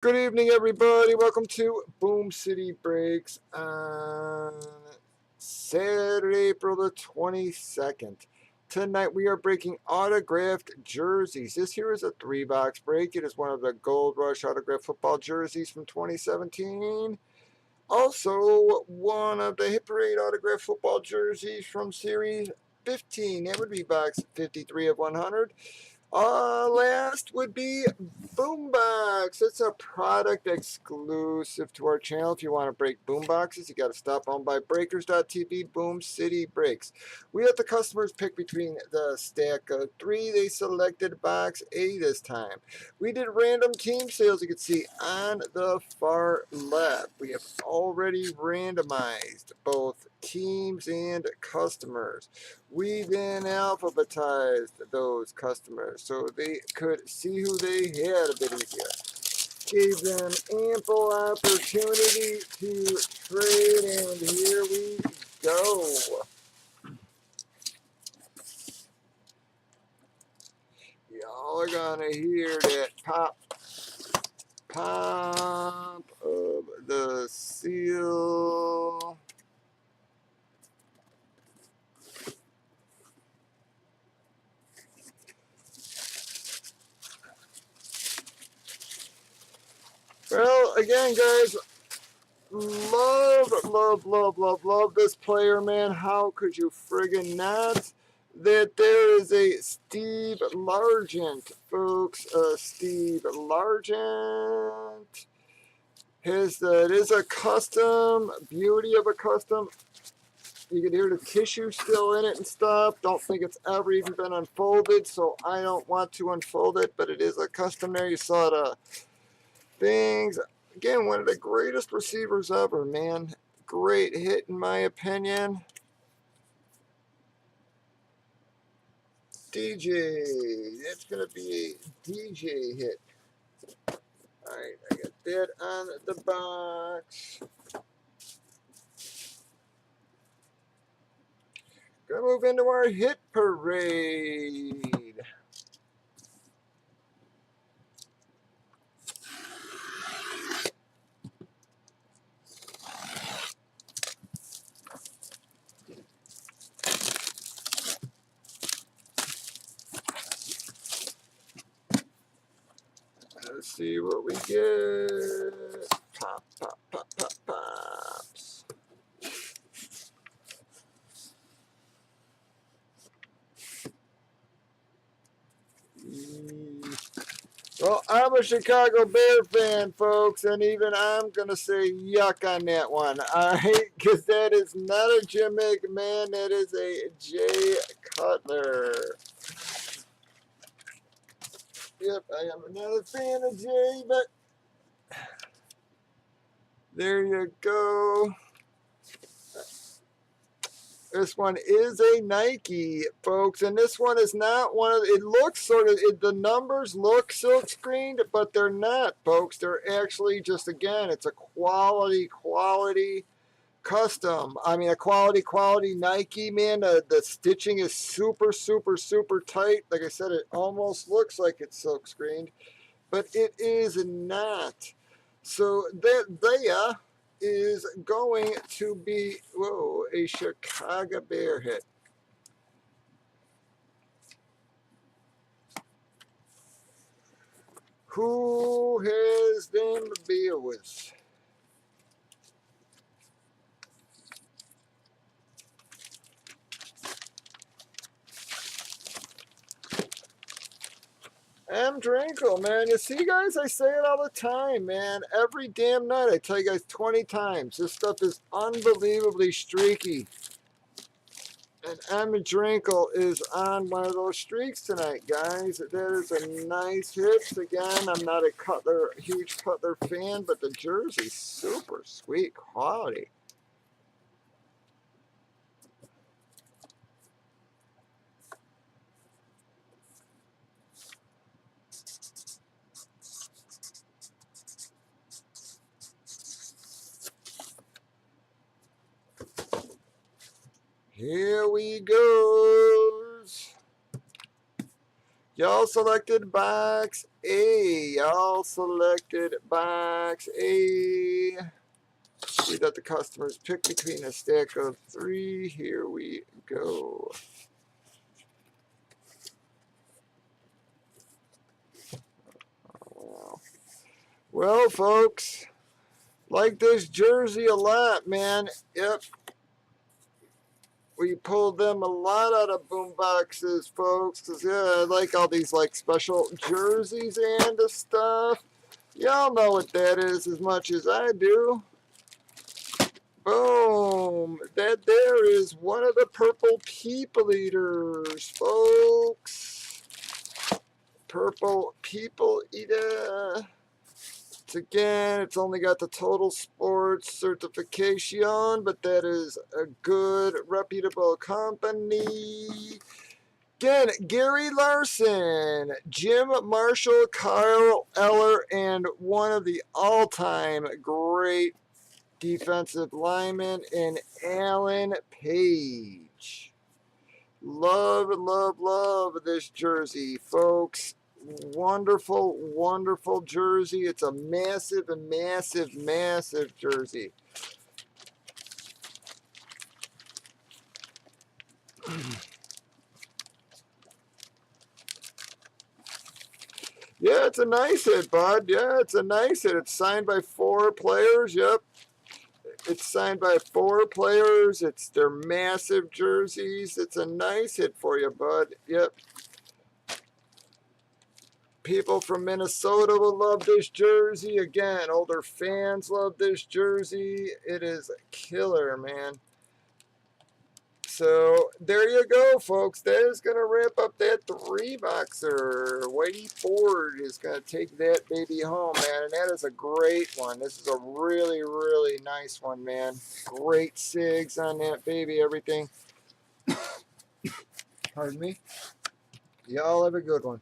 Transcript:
Good evening, everybody. Welcome to Boom City Breaks on Saturday, April the 22nd. Tonight we are breaking autographed jerseys. This here is a 3-box break. It is one of the Gold Rush autographed football jerseys from 2017. Also, one of the Hit Parade autographed football jerseys from Series 15. That would be box 53 of 100. Last would be Boombox. It's a product exclusive to our channel. If you want to break boomboxes, you got to stop on by breakers.tv. Boom City Breaks. We let the customers pick between the stack of 3. They selected box A this time. We did random team sales, you can see on the far left. We have already randomized both teams and customers. We then alphabetized those customers so they could see who they had a bit easier. Gave them ample opportunity to trade, and here we go. Y'all are gonna hear that pop of the seal. Well, again, guys, love this player, man. How could you friggin' not? That there is a Steve Largent, folks. Steve Largent. It is a custom, beauty of a custom. You can hear the tissue still in it and stuff. Don't think it's ever even been unfolded, so I don't want to unfold it, but it is a custom there. You saw the things. Again, one of the greatest receivers ever, man. Great hit, in my opinion. DJ. That's going to be a DJ hit. All right, I got that on the box. Gonna move into our hit parade. Let's see what we get. Pop, pop, pop, pop, pops. Well, I'm a Chicago Bear fan, folks, and even I'm going to say yuck on that one. All right, because that is not a Jim McMahon, that is a Jay Cutler. Yep, I am not a fan of Jay, but there you go. This one is a Nike, folks, and this one is not one of. It looks sort of. The numbers look silk screened, but they're not, folks. They're actually just again. It's a quality custom. I mean, a quality Nike, man. The stitching is super tight. Like I said, it almost looks like it's silk screened, but it is not. So that there is going to be, whoa, a Chicago Bear hit. Who has them Bears? M. Drinkle, man. You see, guys, I say it all the time, man. Every damn night, I tell you guys 20 times. This stuff is unbelievably streaky. And M. Drinkle is on one of those streaks tonight, guys. That is a nice hit. Again, I'm not a huge Cutler fan, but the jersey's super sweet quality. Here we goes. Y'all selected box A. Y'all selected box A. See that the customers pick between a stack of 3. Here we go. Wow. Well, folks, like this jersey a lot, man. Yep. We pulled them a lot out of boom boxes, folks. Cause yeah, I like all these like special jerseys and stuff. Y'all know what that is as much as I do. Boom. That there is one of the purple people eaters, folks. Purple people eater. Again, it's only got the Total Sports certification, but that is a good, reputable company. Again, Gary Larson, Jim Marshall, Kyle Eller, and one of the all-time great defensive linemen in Alan Page. Love, love, love this jersey, folks. Wonderful, wonderful jersey. It's a massive, massive, massive jersey. Yeah, it's a nice hit, bud. Yeah, it's a nice hit. It's signed by 4 players. Yep. It's signed by 4 players. It's their massive jerseys. It's a nice hit for you, bud. Yep. People from Minnesota will love this jersey. Again, older fans love this jersey. It is killer, man. So there you go, folks. That is going to wrap up that 3-boxer. Whitey Ford is going to take that baby home, man. And that is a great one. This is a really, really nice one, man. Great SIGs on that baby, everything. Pardon me. Y'all have a good one.